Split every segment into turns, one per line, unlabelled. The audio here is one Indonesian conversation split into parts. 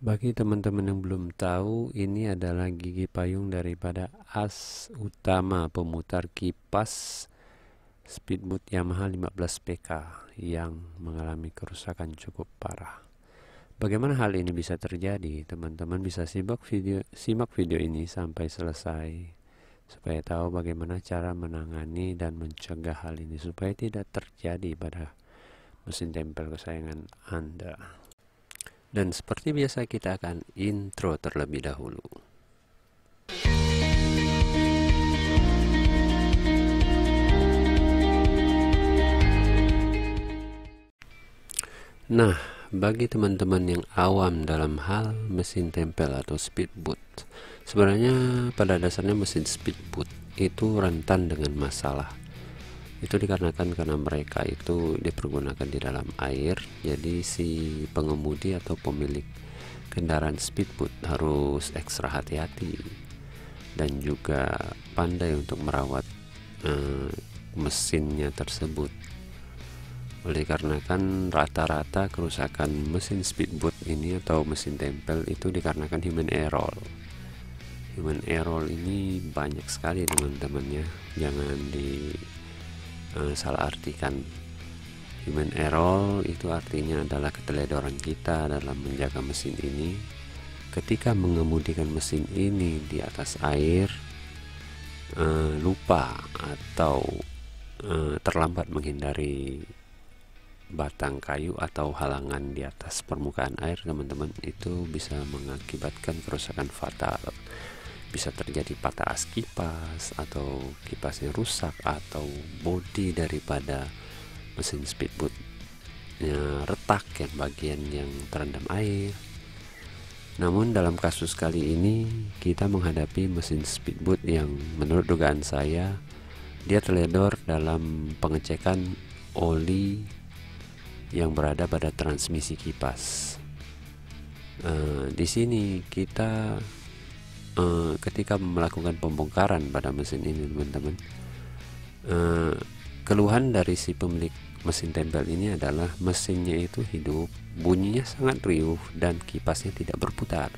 Bagi teman-teman yang belum tahu, ini adalah gigi payung daripada as utama pemutar kipas speedboat Yamaha 15 PK yang mengalami kerusakan cukup parah. Bagaimana hal ini bisa terjadi? Teman-teman bisa simak video ini sampai selesai supaya tahu bagaimana cara menangani dan mencegah hal ini supaya tidak terjadi pada mesin tempel kesayangan Anda. Dan seperti biasa kita akan intro terlebih dahulu. Nah, bagi teman-teman yang awam dalam hal mesin tempel atau speedboat, sebenarnya pada dasarnya mesin speedboat itu rentan dengan masalah. Itu dikarenakan karena mereka itu dipergunakan di dalam air, jadi si pengemudi atau pemilik kendaraan speedboat harus ekstra hati-hati dan juga pandai untuk merawat mesinnya tersebut. Oleh karena kan rata-rata kerusakan mesin speedboat ini atau mesin tempel itu dikarenakan human error. Human error ini banyak sekali teman-temannya, jangan salah artikan. Human error itu artinya adalah keteledoran kita dalam menjaga mesin ini. Ketika mengemudikan mesin ini di atas air, lupa atau terlambat menghindari batang kayu atau halangan di atas permukaan air, teman-teman, itu bisa mengakibatkan kerusakan fatal. Bisa terjadi patah as kipas atau kipasnya rusak atau bodi daripada mesin speedboatnya retak yang bagian yang terendam air. Namun dalam kasus kali ini kita menghadapi mesin speedboat yang menurut dugaan saya dia teledor dalam pengecekan oli yang berada pada transmisi kipas. Di sini kita ketika melakukan pembongkaran pada mesin ini, teman-teman, keluhan dari si pemilik mesin tempel ini adalah mesinnya itu hidup, bunyinya sangat riuh dan kipasnya tidak berputar.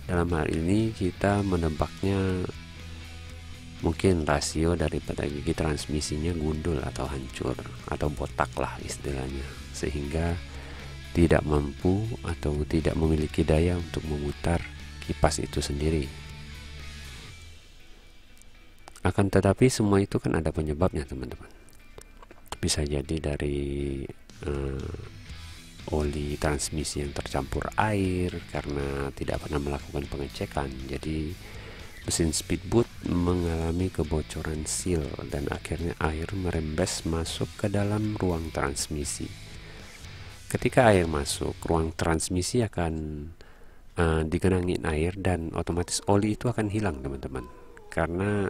Dalam hal ini kita menebaknya mungkin rasio daripada gigi transmisinya gundul atau hancur atau botak lah istilahnya, sehingga tidak mampu atau tidak memiliki daya untuk memutar kipas itu sendiri. Akan tetapi semua itu kan ada penyebabnya, teman-teman. Bisa jadi dari oli transmisi yang tercampur air karena tidak pernah melakukan pengecekan. Jadi mesin speedboat mengalami kebocoran seal dan akhirnya air merembes masuk ke dalam ruang transmisi. Ketika air masuk, ruang transmisi akan digenangi air dan otomatis oli itu akan hilang, teman-teman. Karena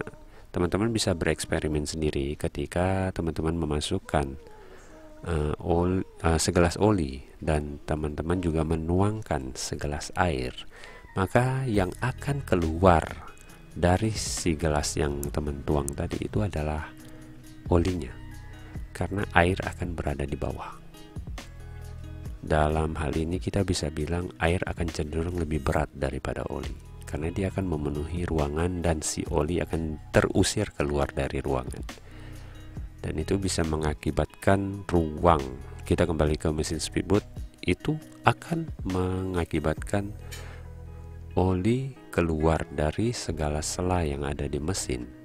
teman-teman bisa bereksperimen sendiri ketika teman-teman memasukkan segelas oli dan teman-teman juga menuangkan segelas air, maka yang akan keluar dari si gelas yang teman tuang tadi itu adalah olinya, karena air akan berada di bawah. Dalam hal ini kita bisa bilang air akan cenderung lebih berat daripada oli, karena dia akan memenuhi ruangan dan si oli akan terusir keluar dari ruangan, dan itu bisa mengakibatkan ruang, kita kembali ke mesin speedboat, itu akan mengakibatkan oli keluar dari segala sela yang ada di mesin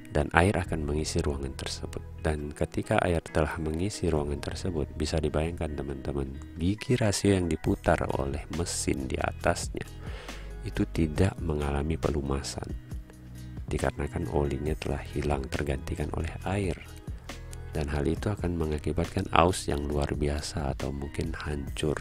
dan air akan mengisi ruangan tersebut. Dan ketika air telah mengisi ruangan tersebut, bisa dibayangkan, teman-teman, gigi rasio yang diputar oleh mesin di atasnya itu tidak mengalami pelumasan dikarenakan olinya telah hilang tergantikan oleh air, dan hal itu akan mengakibatkan aus yang luar biasa atau mungkin hancur.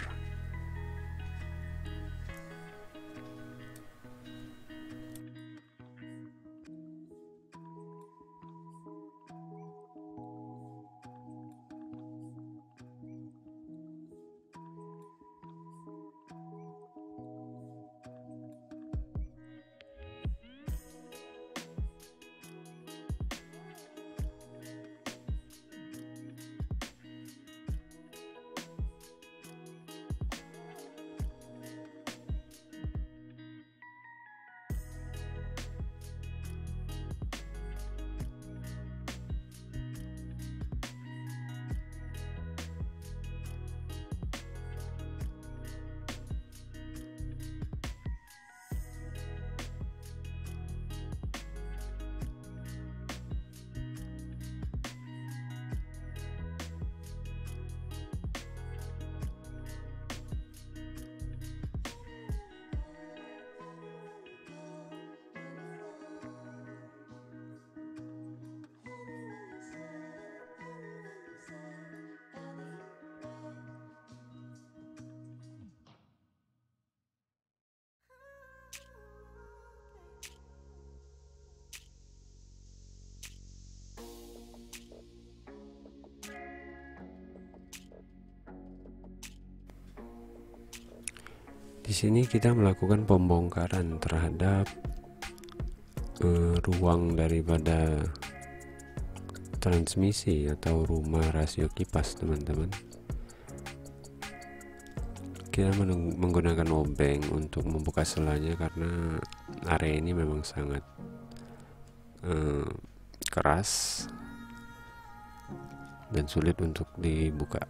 Di sini kita melakukan pembongkaran terhadap ruang daripada transmisi atau rumah rasio kipas, teman-teman. Kita menggunakan obeng untuk membuka selanya karena area ini memang sangat keras dan sulit untuk dibuka,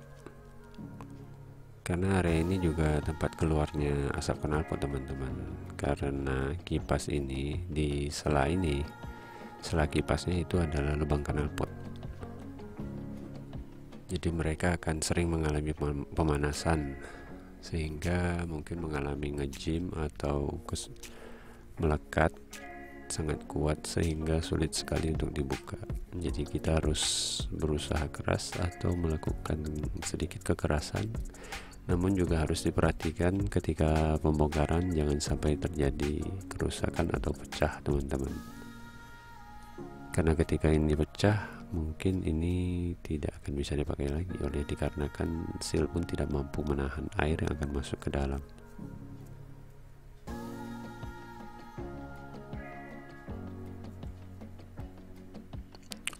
karena area ini juga tempat keluarnya asap knalpot, teman-teman. Karena kipas ini di sela kipasnya itu adalah lubang knalpot, jadi mereka akan sering mengalami pemanasan sehingga mungkin mengalami ngejim atau melekat sangat kuat sehingga sulit sekali untuk dibuka. Jadi kita harus berusaha keras atau melakukan sedikit kekerasan, namun juga harus diperhatikan ketika pembongkaran jangan sampai terjadi kerusakan atau pecah, teman-teman. Karena ketika ini pecah, mungkin ini tidak akan bisa dipakai lagi dikarenakan seal pun tidak mampu menahan air yang akan masuk ke dalam.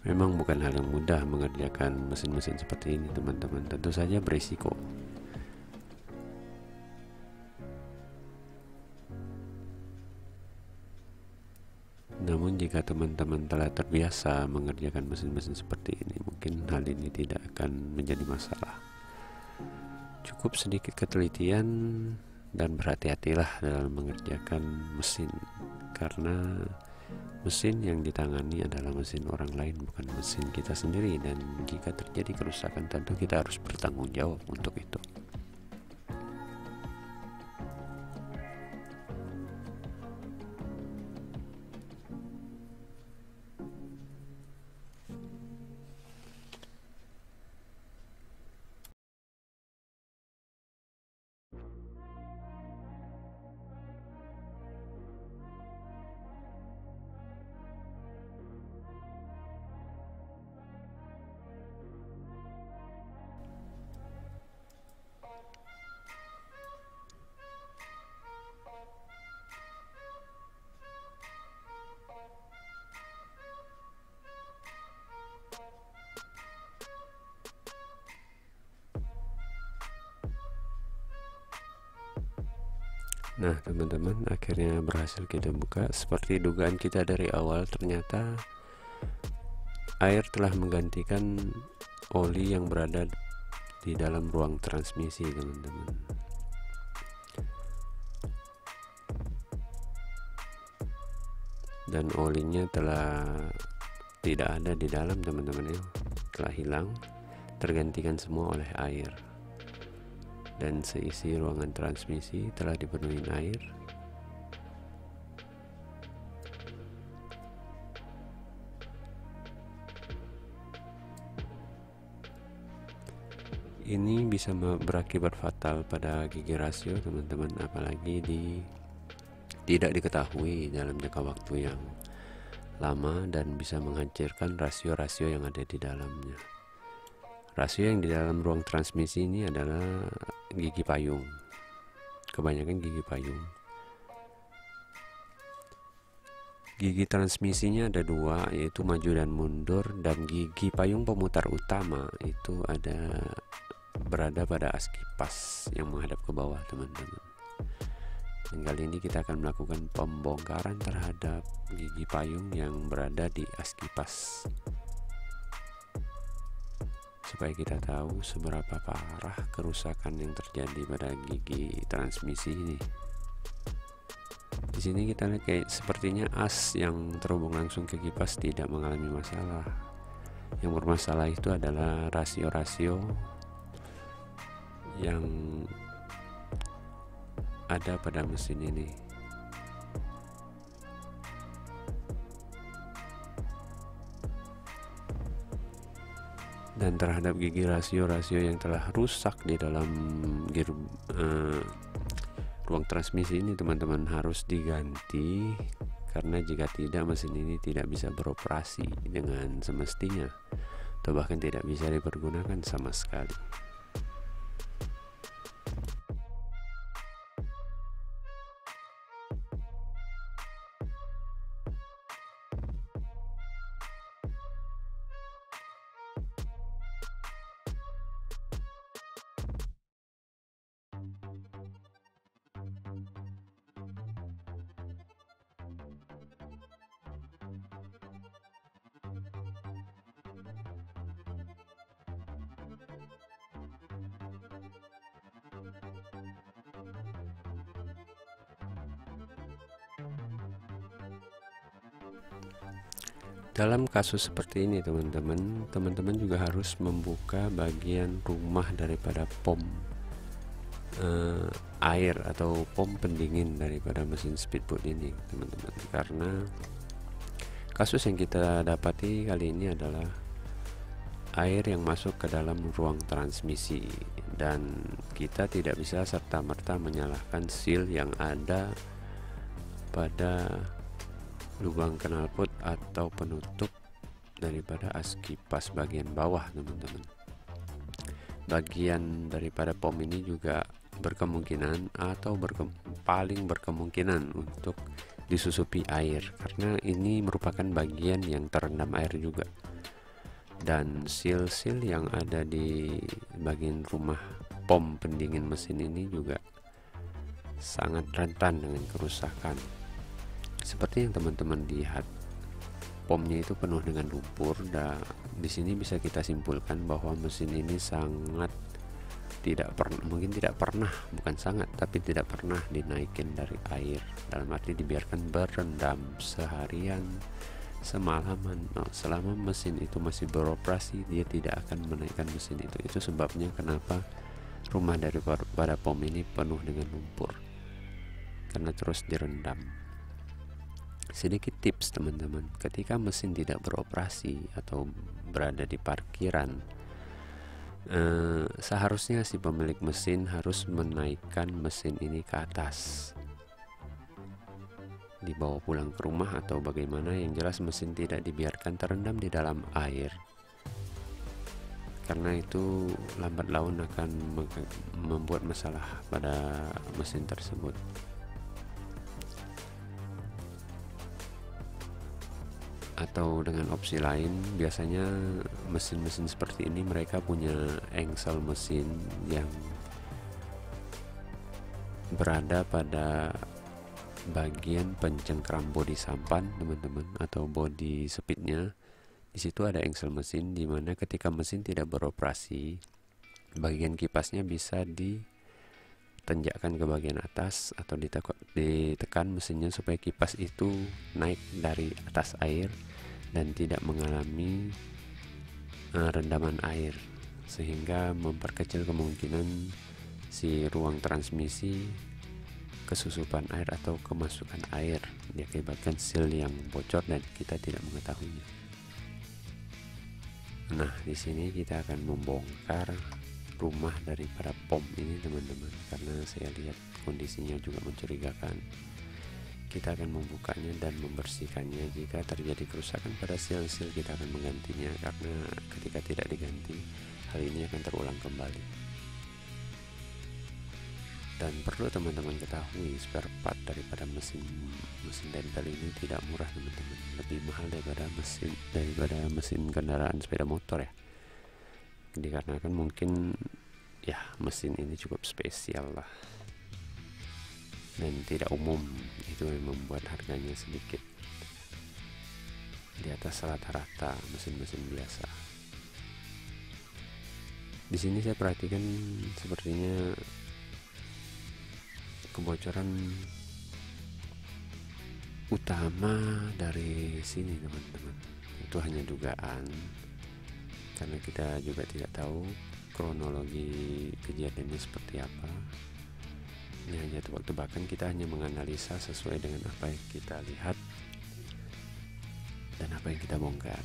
Memang bukan hal yang mudah mengerjakan mesin-mesin seperti ini, teman-teman. Tentu saja berisiko. Namun jika teman-teman telah terbiasa mengerjakan mesin-mesin seperti ini, mungkin hal ini tidak akan menjadi masalah. Cukup sedikit ketelitian dan berhati-hatilah dalam mengerjakan mesin, karena mesin yang ditangani adalah mesin orang lain, bukan mesin kita sendiri. Dan jika terjadi kerusakan, tentu kita harus bertanggung jawab untuk itu. Nah, teman-teman, akhirnya berhasil kita buka. Seperti dugaan kita dari awal, ternyata air telah menggantikan oli yang berada di dalam ruang transmisi, teman-teman. Dan olinya telah tidak ada di dalam, teman-teman, ya. Telah hilang, tergantikan semua oleh air. Dan seisi ruangan transmisi telah dipenuhi air. Ini bisa berakibat fatal pada gigi rasio, teman-teman, apalagi tidak diketahui dalam jangka waktu yang lama dan bisa menghancurkan rasio-rasio yang ada di dalamnya. Rasio yang di dalam ruang transmisi ini adalah gigi payung, kebanyakan gigi payung. Gigi transmisinya ada dua, yaitu maju dan mundur, dan gigi payung pemutar utama itu berada pada as kipas yang menghadap ke bawah, teman-teman. Dan kali ini kita akan melakukan pembongkaran terhadap gigi payung yang berada di as kipas, supaya kita tahu seberapa parah kerusakan yang terjadi pada gigi transmisi ini. Di sini kita lihat kayak sepertinya as yang terhubung langsung ke kipas tidak mengalami masalah. Yang bermasalah itu adalah rasio-rasio yang ada pada mesin ini. Dan terhadap gigi rasio-rasio yang telah rusak di dalam ruang transmisi ini, teman-teman, harus diganti, karena jika tidak mesin ini tidak bisa beroperasi dengan semestinya atau bahkan tidak bisa dipergunakan sama sekali. Dalam kasus seperti ini teman-teman juga harus membuka bagian rumah daripada pom air atau pom pendingin daripada mesin speedboat ini teman-teman, karena kasus yang kita dapati kali ini adalah air yang masuk ke dalam ruang transmisi, dan kita tidak bisa serta-merta menyalahkan seal yang ada pada lubang knalpot atau penutup daripada as kipas bagian bawah teman-teman. Bagian daripada pom ini juga berkemungkinan atau paling berkemungkinan untuk disusupi air, karena ini merupakan bagian yang terendam air juga, dan seal-seal yang ada di bagian rumah pom pendingin mesin ini juga sangat rentan dengan kerusakan. Seperti yang teman-teman lihat, pomnya itu penuh dengan lumpur, dan di sini bisa kita simpulkan bahwa mesin ini sangat mungkin tidak pernah, bukan sangat, tapi tidak pernah dinaikin dari air, dalam arti dibiarkan berendam seharian semalaman. Selama mesin itu masih beroperasi, dia tidak akan menaikkan mesin itu. Itu sebabnya kenapa rumah daripada pom ini penuh dengan lumpur, karena terus direndam. Sedikit tips teman-teman, ketika mesin tidak beroperasi atau berada di parkiran, seharusnya si pemilik mesin harus menaikkan mesin ini ke atas, dibawa pulang ke rumah atau bagaimana. Yang jelas mesin tidak dibiarkan terendam di dalam air, karena itu lambat laun akan membuat masalah pada mesin tersebut. Atau dengan opsi lain, biasanya mesin-mesin seperti ini mereka punya engsel mesin yang berada pada bagian pencengkram bodi sampan teman-teman, atau bodi speednya. Di situ ada engsel mesin, dimana ketika mesin tidak beroperasi, bagian kipasnya bisa ditanjakkan ke bagian atas atau ditekan mesinnya supaya kipas itu naik dari atas air dan tidak mengalami rendaman air, sehingga memperkecil kemungkinan si ruang transmisi kesusupan air atau kemasukan air diakibatkan seal yang bocor dan kita tidak mengetahuinya. Nah, di sini kita akan membongkar rumah daripada pom ini teman-teman, karena saya lihat kondisinya juga mencurigakan. Kita akan membukanya dan membersihkannya. Jika terjadi kerusakan pada seal-seal, kita akan menggantinya, karena ketika tidak diganti, hal ini akan terulang kembali. Dan perlu teman-teman ketahui, spare part daripada mesin dental ini tidak murah teman-teman, lebih mahal daripada mesin kendaraan sepeda motor ya, dikarenakan mungkin ya mesin ini cukup spesial lah dan tidak umum. Itu yang membuat harganya sedikit di atas rata-rata mesin-mesin biasa. Di sini saya perhatikan sepertinya kebocoran utama dari sini teman-teman. Itu hanya dugaan, karena kita juga tidak tahu kronologi kejadiannya seperti apa. Ini hanya tebak-tebakan, kita hanya menganalisa sesuai dengan apa yang kita lihat dan apa yang kita bongkar.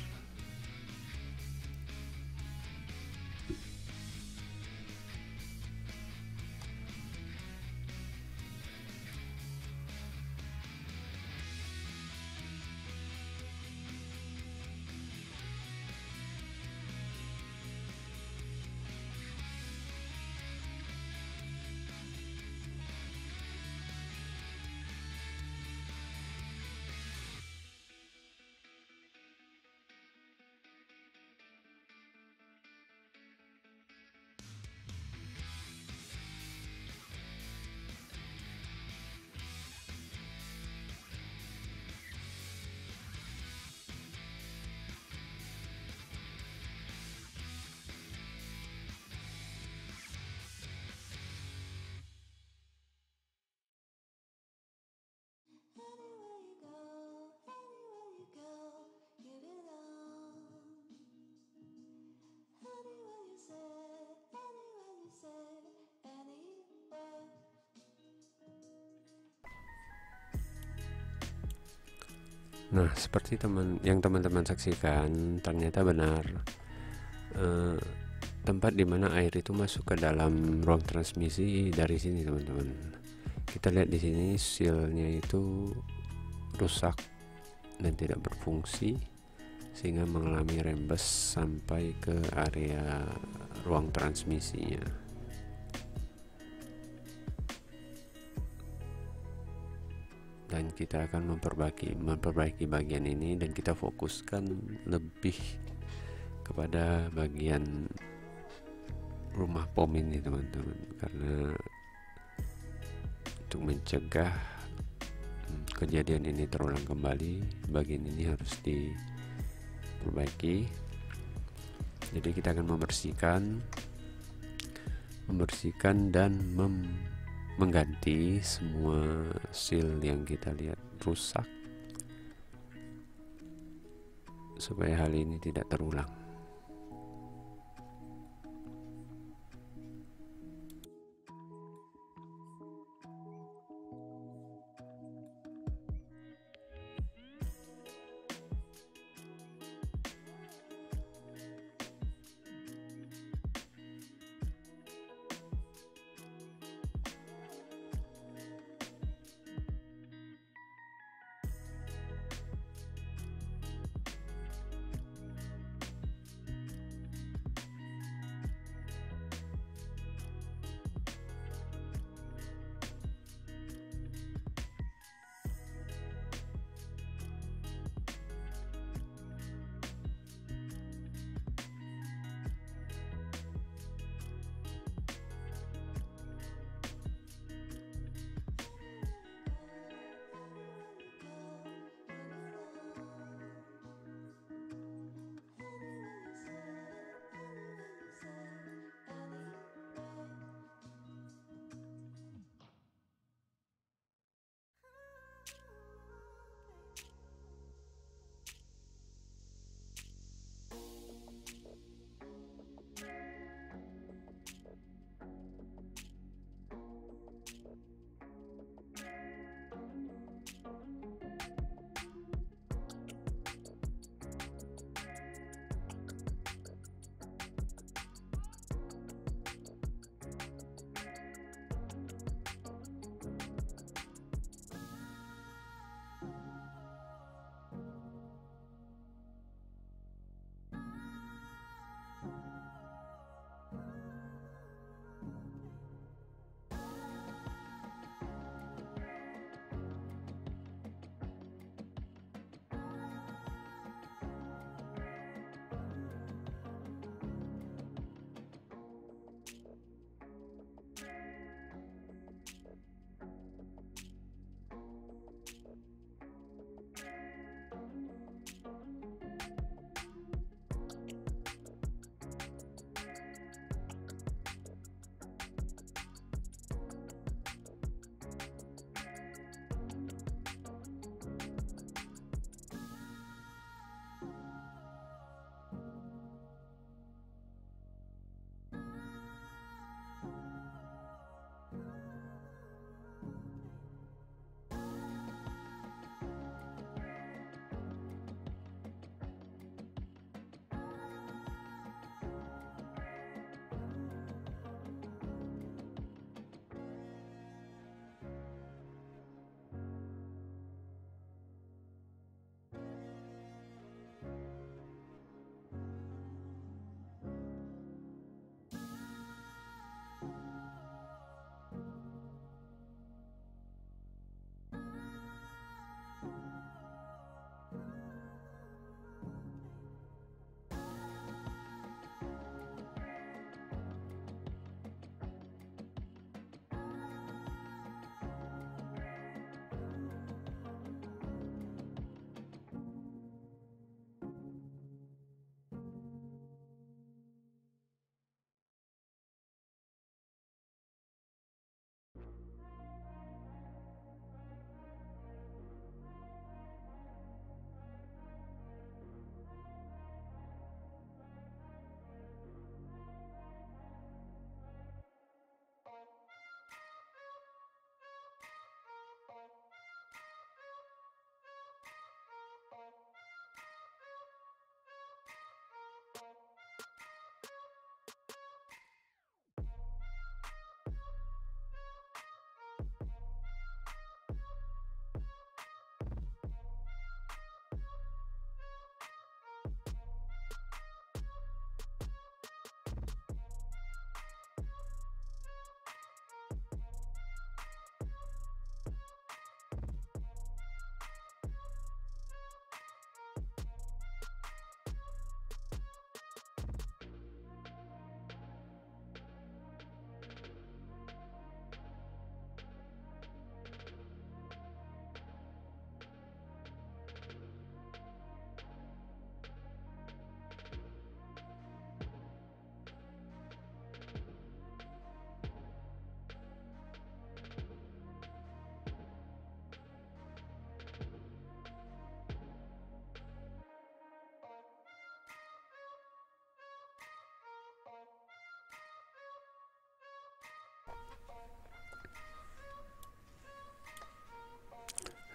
Nah, seperti teman-teman saksikan, ternyata benar, eh, tempat dimana air itu masuk ke dalam ruang transmisi dari sini, teman-teman. Kita lihat di sini sealnya itu rusak dan tidak berfungsi, sehingga mengalami rembes sampai ke area ruang transmisinya. Dan kita akan memperbaiki bagian ini, dan kita fokuskan lebih kepada bagian rumah pom ini, teman-teman, karena untuk mencegah kejadian ini terulang kembali, bagian ini harus diperbaiki. Jadi kita akan membersihkan dan mengganti semua seal yang kita lihat rusak, supaya hal ini tidak terulang.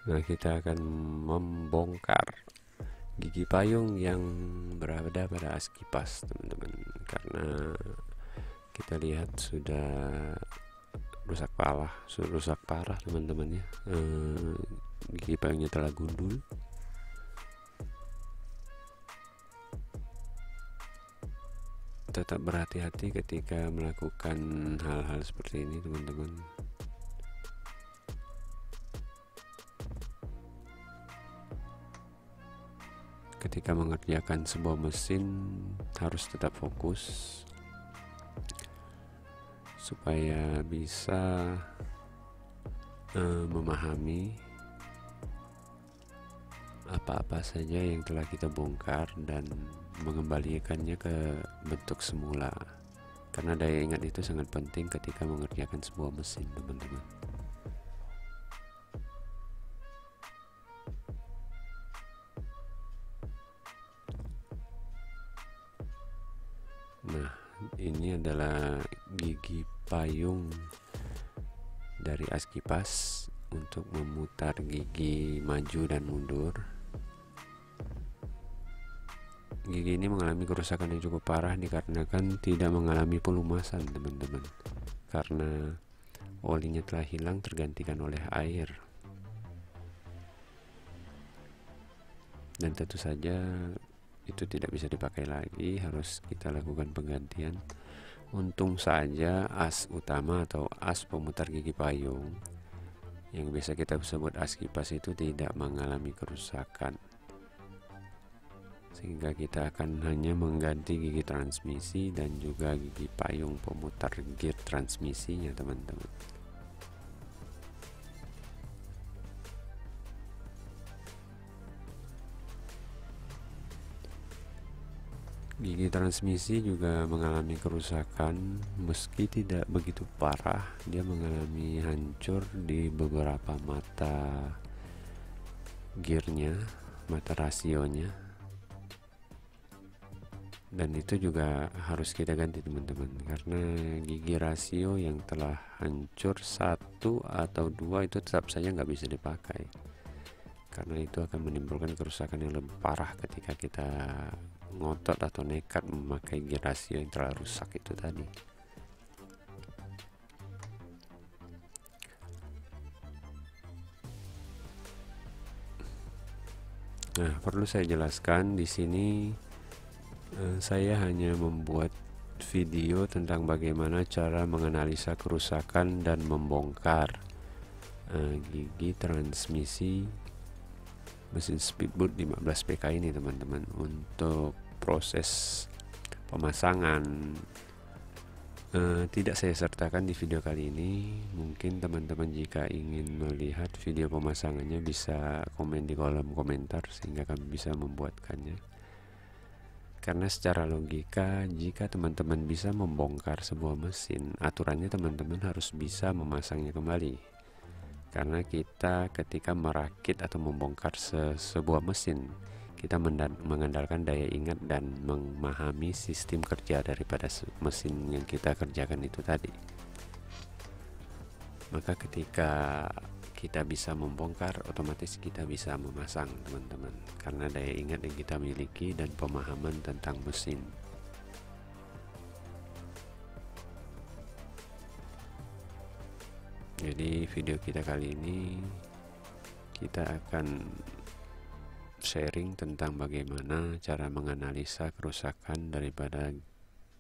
Nah, kita akan membongkar gigi payung yang berada pada as kipas, teman-teman, karena kita lihat sudah rusak parah teman-teman ya. Gigi payungnya telah gundul. Tetap berhati-hati ketika melakukan hal-hal seperti ini, teman-teman. Ketika mengerjakan sebuah mesin harus tetap fokus supaya bisa memahami apa-apa saja yang telah kita bongkar dan mengembalikannya ke bentuk semula, karena daya ingat itu sangat penting ketika mengerjakan sebuah mesin, teman-teman. Nah, ini adalah gigi payung dari as kipas untuk memutar gigi maju dan mundur. Gigi ini mengalami kerusakan yang cukup parah dikarenakan tidak mengalami pelumasan, teman-teman, karena olinya telah hilang tergantikan oleh air. Dan tentu saja itu tidak bisa dipakai lagi, harus kita lakukan penggantian. Untung saja as utama atau as pemutar gigi payung yang biasa kita sebut as kipas itu tidak mengalami kerusakan, sehingga kita akan hanya mengganti gigi transmisi dan juga gigi payung pemutar gear transmisinya, teman-teman. Gigi transmisi juga mengalami kerusakan, meski tidak begitu parah. Dia mengalami hancur di beberapa mata gearnya, mata rasionya, dan itu juga harus kita ganti, teman-teman, karena gigi rasio yang telah hancur satu atau dua itu tetap saja nggak bisa dipakai, karena itu akan menimbulkan kerusakan yang lebih parah ketika kita ngotot atau nekat memakai gear rasio yang telah rusak itu tadi. Nah, perlu saya jelaskan di sini, saya hanya membuat video tentang bagaimana cara menganalisa kerusakan dan membongkar gigi transmisi mesin speedboat 15 PK ini, teman-teman. Untuk proses pemasangan tidak saya sertakan di video kali ini. Mungkin teman-teman jika ingin melihat video pemasangannya bisa komen di kolom komentar sehingga kami bisa membuatkannya. Karena secara logika, jika teman-teman bisa membongkar sebuah mesin, aturannya teman-teman harus bisa memasangnya kembali. Karena kita ketika merakit atau membongkar sebuah mesin, kita mengandalkan daya ingat dan memahami sistem kerja daripada mesin yang kita kerjakan itu tadi. Maka ketika kita bisa membongkar, otomatis kita bisa memasang, teman-teman, karena daya ingat yang kita miliki dan pemahaman tentang mesin. Jadi video kita kali ini kita akan sharing tentang bagaimana cara menganalisa kerusakan daripada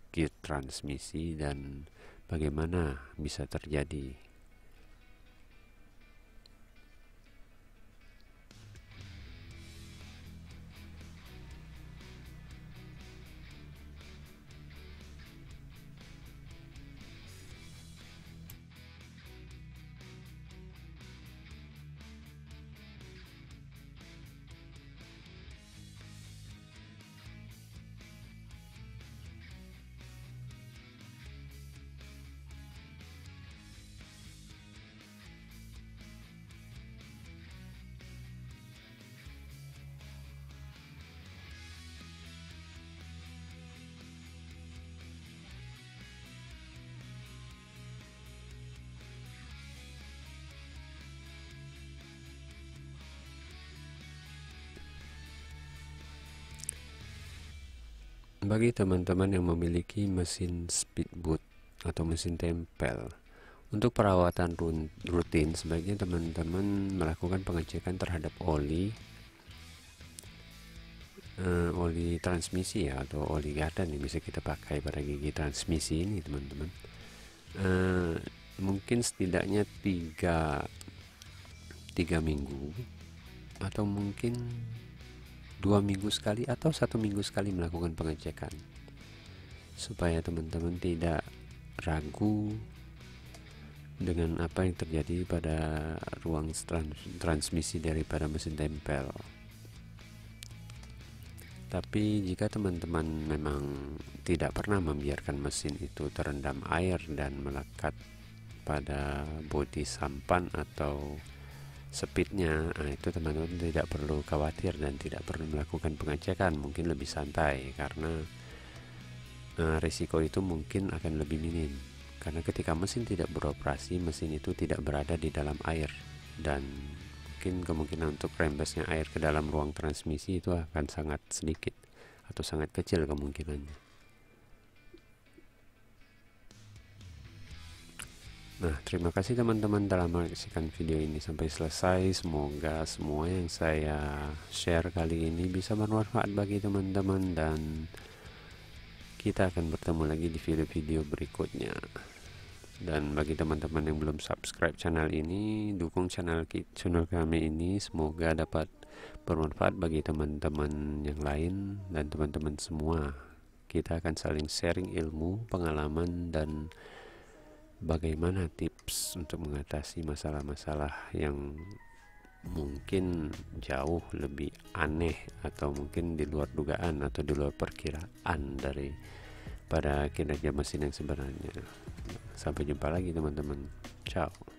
gear transmisi dan bagaimana bisa terjadi. Bagi teman-teman yang memiliki mesin speedboat atau mesin tempel, untuk perawatan rutin sebaiknya teman-teman melakukan pengecekan terhadap oli transmisi ya, atau oli gardan yang bisa kita pakai pada gigi transmisi ini teman-teman. Mungkin setidaknya 3 minggu, atau mungkin 2 minggu sekali atau 1 minggu sekali melakukan pengecekan, supaya teman-teman tidak ragu dengan apa yang terjadi pada ruang transmisi daripada mesin tempel. Tapi jika teman-teman memang tidak pernah membiarkan mesin itu terendam air dan melekat pada bodi sampan atau speednya, itu teman-teman tidak perlu khawatir dan tidak perlu melakukan pengecekan, mungkin lebih santai karena risiko itu mungkin akan lebih minim. Karena ketika mesin tidak beroperasi, mesin itu tidak berada di dalam air, dan mungkin kemungkinan untuk rembesnya air ke dalam ruang transmisi itu akan sangat sedikit atau sangat kecil kemungkinannya. Nah, terima kasih teman-teman telah menyaksikan video ini sampai selesai. Semoga semua yang saya share kali ini bisa bermanfaat bagi teman-teman, dan kita akan bertemu lagi di video-video berikutnya. Dan bagi teman-teman yang belum subscribe channel ini, dukung channel kami ini, semoga dapat bermanfaat bagi teman-teman yang lain dan teman-teman semua. Kita akan saling sharing ilmu, pengalaman, dan bagaimana tips untuk mengatasi masalah-masalah yang mungkin jauh lebih aneh atau mungkin di luar dugaan atau di luar perkiraan dari pada kinerja mesin yang sebenarnya. Sampai jumpa lagi teman-teman. Ciao.